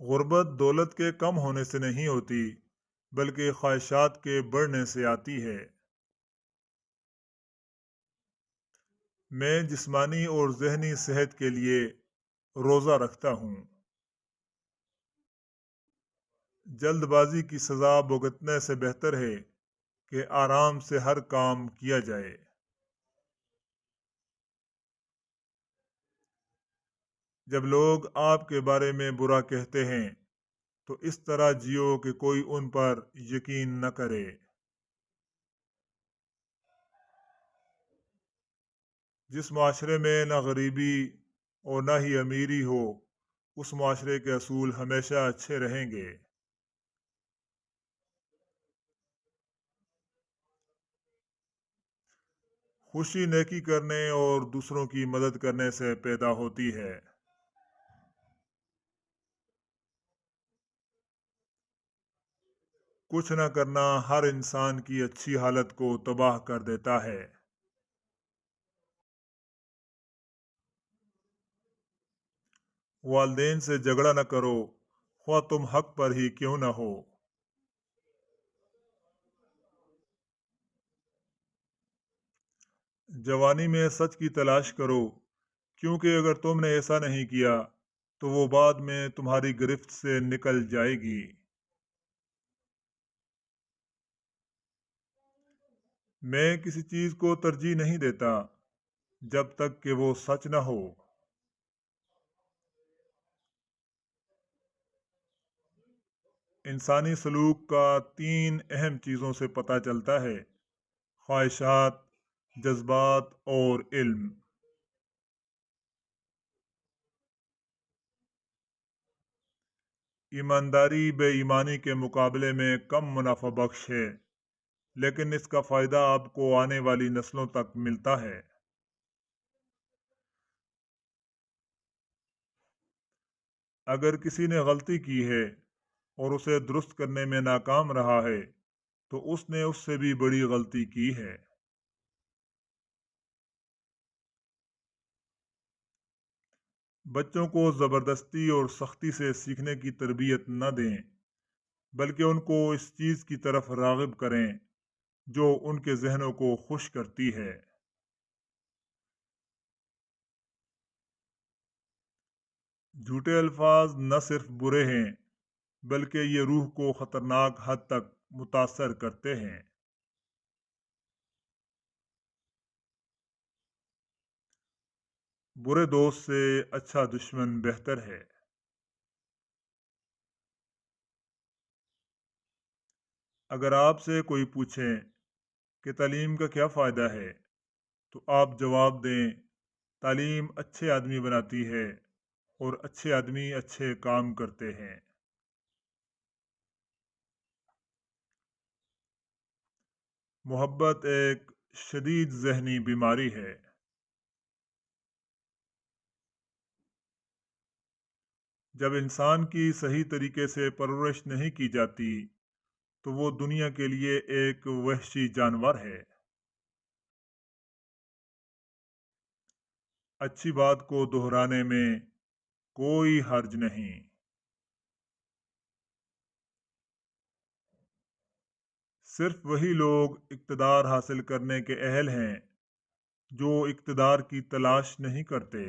غربت دولت کے کم ہونے سے نہیں ہوتی، بلکہ خواہشات کے بڑھنے سے آتی ہے۔ میں جسمانی اور ذہنی صحت کے لیے روزہ رکھتا ہوں۔ جلد بازی کی سزا بھگتنے سے بہتر ہے کہ آرام سے ہر کام کیا جائے۔ جب لوگ آپ کے بارے میں برا کہتے ہیں تو اس طرح جیو کہ کوئی ان پر یقین نہ کرے۔ جس معاشرے میں نہ غریبی اور نہ ہی امیری ہو، اس معاشرے کے اصول ہمیشہ اچھے رہیں گے۔ خوشی نیکی کرنے اور دوسروں کی مدد کرنے سے پیدا ہوتی ہے۔ کچھ نہ کرنا ہر انسان کی اچھی حالت کو تباہ کر دیتا ہے۔ والدین سے جھگڑا نہ کرو، خواہ تم حق پر ہی کیوں نہ ہو۔ جوانی میں سچ کی تلاش کرو، کیونکہ اگر تم نے ایسا نہیں کیا تو وہ بعد میں تمہاری گرفت سے نکل جائے گی۔ میں کسی چیز کو ترجیح نہیں دیتا جب تک کہ وہ سچ نہ ہو۔ انسانی سلوک کا 3 اہم چیزوں سے پتہ چلتا ہے: خواہشات، جذبات اور علم۔ ایمانداری بے ایمانی کے مقابلے میں کم منافع بخش ہے، لیکن اس کا فائدہ آپ کو آنے والی نسلوں تک ملتا ہے۔ اگر کسی نے غلطی کی ہے اور اسے درست کرنے میں ناکام رہا ہے تو اس نے اس سے بھی بڑی غلطی کی ہے۔ بچوں کو زبردستی اور سختی سے سیکھنے کی تربیت نہ دیں، بلکہ ان کو اس چیز کی طرف راغب کریں جو ان کے ذہنوں کو خوش کرتی ہے۔ جھوٹے الفاظ نہ صرف برے ہیں، بلکہ یہ روح کو خطرناک حد تک متاثر کرتے ہیں۔ برے دوست سے اچھا دشمن بہتر ہے۔ اگر آپ سے کوئی پوچھے کہ تعلیم کا کیا فائدہ ہے تو آپ جواب دیں: تعلیم اچھے آدمی بناتی ہے اور اچھے آدمی اچھے کام کرتے ہیں۔ محبت ایک شدید ذہنی بیماری ہے۔ جب انسان کی صحیح طریقے سے پرورش نہیں کی جاتی تو وہ دنیا کے لیے ایک وحشی جانور ہے۔ اچھی بات کو دہرانے میں کوئی حرج نہیں۔ صرف وہی لوگ اقتدار حاصل کرنے کے اہل ہیں جو اقتدار کی تلاش نہیں کرتے۔